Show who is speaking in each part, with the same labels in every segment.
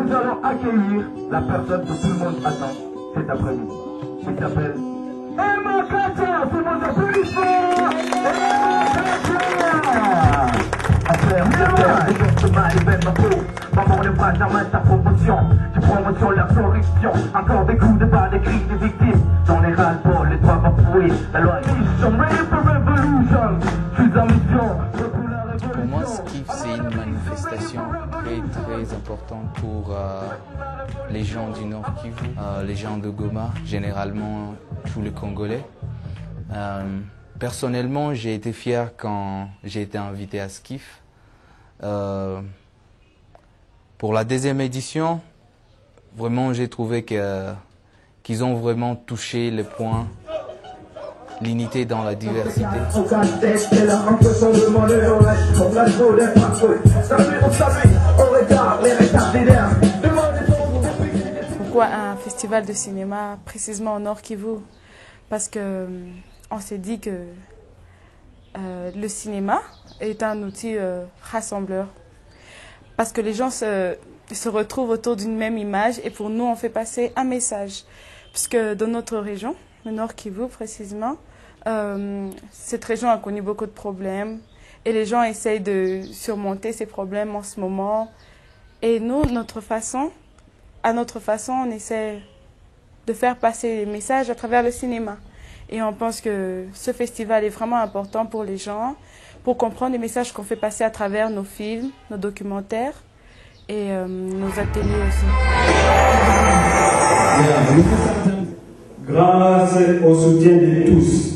Speaker 1: nous allons accueillir la personne que tout le monde attend cet après-midi. Il s'appelle Emma Katia. Tout le monde applaudissements. Emma Katia. Maman ne va jamais sa promotion. Tu promotion la corruption. Encore des coups de bas, des cris des victimes. Dans les ras-le-bol, les doigts bafoués. La loi mission, ready for revolution. Je suis en mission.
Speaker 2: Pour moi, Skiff, c'est une manifestation très importante pour les gens du Nord Kivu, les gens de Goma, généralement tous les Congolais. Personnellement, j'ai été fier quand j'ai été invité à Skiff. Pour la deuxième édition, vraiment, j'ai trouvé qu'ils ont vraiment touché le point, l'unité dans la diversité.
Speaker 3: Pourquoi un festival de cinéma précisément au Nord Kivu? Parce que on s'est dit que le cinéma est un outil rassembleur. Parce que les gens se retrouvent autour d'une même image et pour nous, on fait passer un message. Puisque dans notre région, le Nord Kivu précisément, cette région a connu beaucoup de problèmes et les gens essayent de surmonter ces problèmes en ce moment. Et nous, à notre façon, on essaie de faire passer les messages à travers le cinéma. Et on pense que ce festival est vraiment important pour les gens, pour comprendre les messages qu'on fait passer à travers nos films, nos documentaires et nos ateliers aussi.
Speaker 4: Grâce au soutien de tous,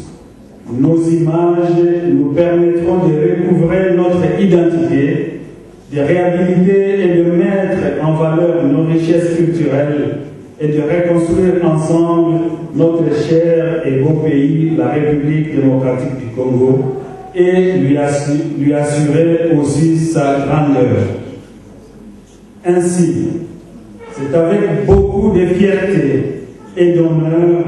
Speaker 4: nos images nous permettront de recouvrer notre identité, de réhabiliter et de mettre en valeur nos richesses culturelles et de reconstruire ensemble notre cher et beau pays, la République démocratique du Congo, et lui assurer aussi sa grandeur. Ainsi, c'est avec beaucoup de fierté et d'honneur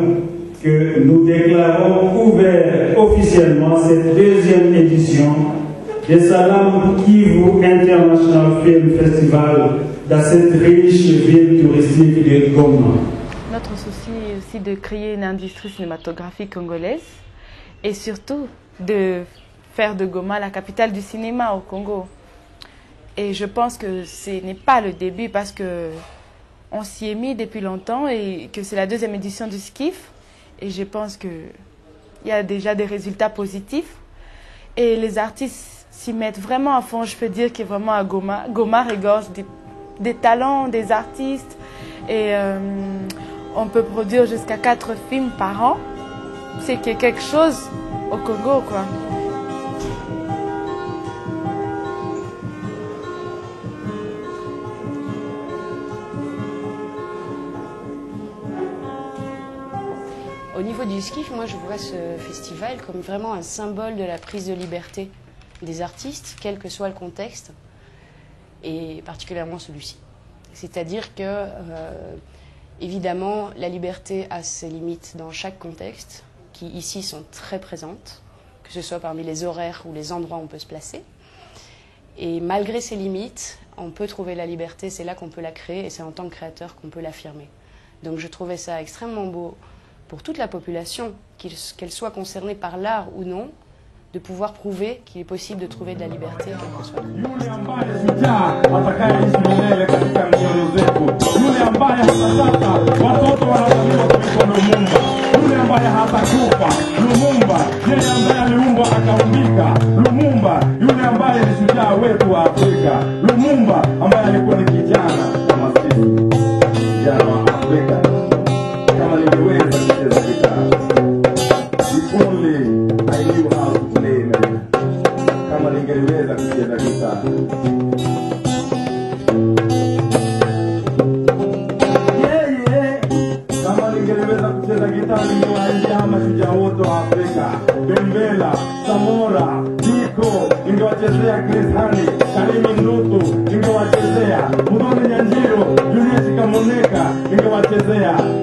Speaker 4: que nous déclarons ouvert officiellement cette deuxième édition de Salam Kivu International Film Festival dans cette riche ville touristique de Goma.
Speaker 3: Notre souci est aussi de créer une industrie cinématographique congolaise et surtout de faire de Goma la capitale du cinéma au Congo. Et je pense que ce n'est pas le début parce que on s'y est mis depuis longtemps et que c'est la deuxième édition du Skiff. Et je pense qu'il y a déjà des résultats positifs. Et les artistes s'y mettent vraiment à fond. Je peux dire que vraiment à Goma, Goma regorge des talents, des artistes. Et on peut produire jusqu'à 4 films par an. C'est quelque chose au Congo, quoi.
Speaker 5: Au niveau du Skiff, moi je vois ce festival comme vraiment un symbole de la prise de liberté des artistes, quel que soit le contexte, et particulièrement celui-ci. C'est-à-dire que, évidemment, la liberté a ses limites dans chaque contexte, qui ici sont très présentes, que ce soit parmi les horaires ou les endroits où on peut se placer. Et malgré ces limites, on peut trouver la liberté, c'est là qu'on peut la créer, et c'est en tant que créateur qu'on peut l'affirmer. Donc je trouvais ça extrêmement beau pour toute la population, qu'elle soit concernée par l'art ou non, de pouvoir prouver qu'il est possible de trouver de la liberté, quel que soit le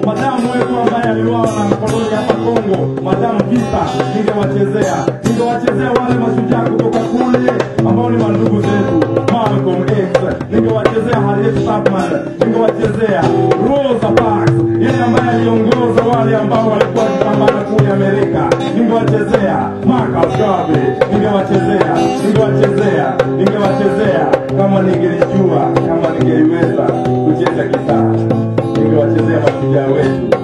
Speaker 4: Madamu wetu ambaye aliuawa na mkoloni hapa Kongo, Madamu Vita, ningewachezea wale mashujaa kutoka kule ambao ni mandugu zetu, Malcolm X, ningewachezea Harriet Chapman, ningewachezea Rosa Parks, yeye ambaye aliongoza wale ambao walikuwa wakipambana kule Amerika, ningewachezea Marcus Garvey, ningewachezea kama ningelijua, kama ningeliweza kucheza gitaa, ningewachezea mashujaa wetu,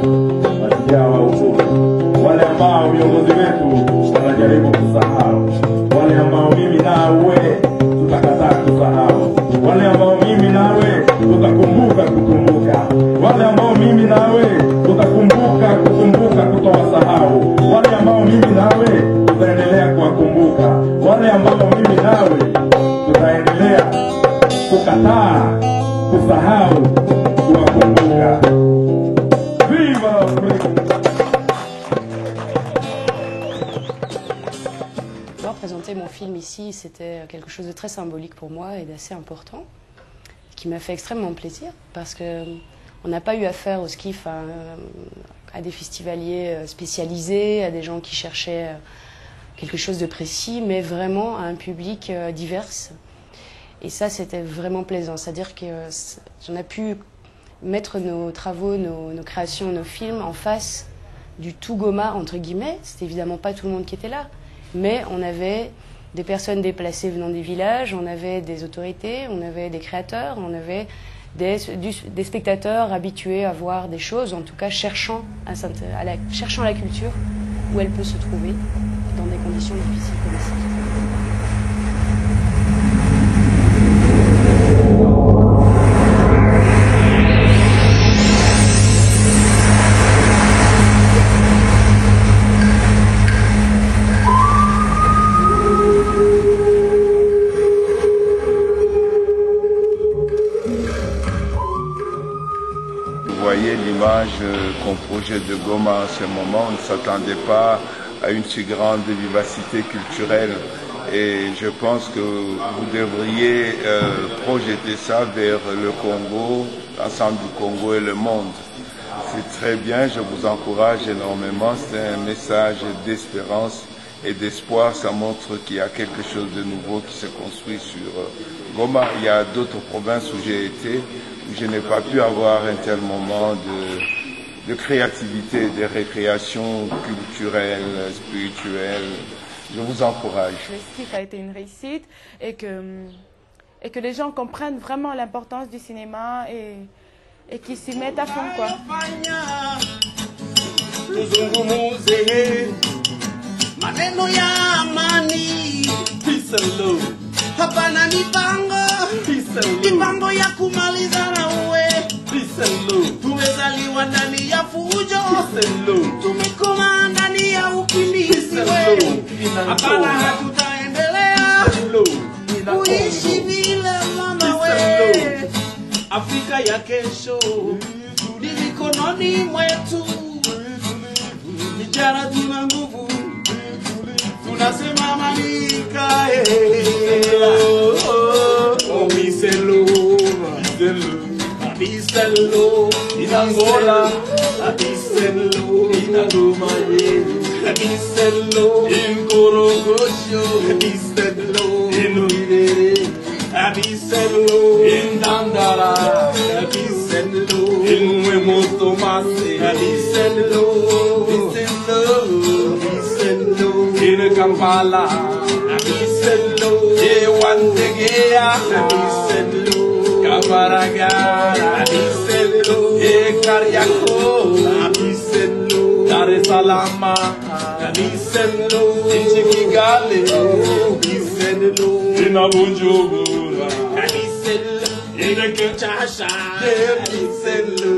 Speaker 4: mashujaa wa uhuru, wale ambao viongozi wetu wanajaribu kusahau, wale ambao mimi nawe tutakataa kusahau, wale ambao mimi nawe tutakumbuka kukumbuka, wale ambao mimi nawe tutakumbuka kukumbuka kutowasahau, wale ambao mimi nawe tutaendelea kuwakumbuka, wale ambao mimi nawe tutaendelea kukataa kusahau kuwakumbuka. Viva Afrika!
Speaker 5: Présenter mon film ici, c'était quelque chose de très symbolique pour moi et d'assez important, qui m'a fait extrêmement plaisir parce qu'on n'a pas eu affaire au SCIF à des festivaliers spécialisés, à des gens qui cherchaient quelque chose de précis, mais vraiment à un public divers. Et ça, c'était vraiment plaisant, c'est-à-dire que j'en ai pu mettre nos travaux, nos créations, nos films en face du tout Goma, entre guillemets. C'était évidemment pas tout le monde qui était là. Mais on avait des personnes déplacées venant des villages, on avait des autorités, on avait des créateurs, on avait des spectateurs habitués à voir des choses, en tout cas cherchant la culture où elle peut se trouver dans des conditions difficiles comme ici.
Speaker 6: L'image qu'on projette de Goma en ce moment, on ne s'attendait pas à une si grande vivacité culturelle et je pense que vous devriez projeter ça vers le Congo, l'ensemble du Congo et le monde. C'est très bien, je vous encourage énormément, c'est un message d'espérance et d'espoir, ça montre qu'il y a quelque chose de nouveau qui se construit sur Goma. Il y a d'autres provinces où j'ai été, où je n'ai pas pu avoir un tel moment de créativité, de récréation culturelle, spirituelle. Je vous encourage.
Speaker 3: Le SCIF a été une réussite et que les gens comprennent vraiment l'importance du cinéma et qu'ils s'y mettent à fond, quoi.
Speaker 7: Maneno ya amani, peace and love. Hapana mipango ya kumaliza na uwe, peace and love. Tumezaliwa ndani ya fujo, peace and love. Tumekoma ndani ya ukimbizi we. Hapana hatutaendelea kuishi vile mama we. Afrika ya kesho ni mikononi mwetu. Vijana tuna nguvu, tunasema malika Miselo in Angola, Miselo in Adumaye, Miselo in Korogosho, Miselo in Uirere, Miselo in Dandara, Miselo in Wemotomase, Miselo in Kampala, Miselo, Yewantegea, Miselo, Kabaragara, Miselo, Kariako, Miselo, Dar es Salaam, Miselo, Chikigali, Miselo, in Abuja, Miselo, in Kinshasa, Miselo.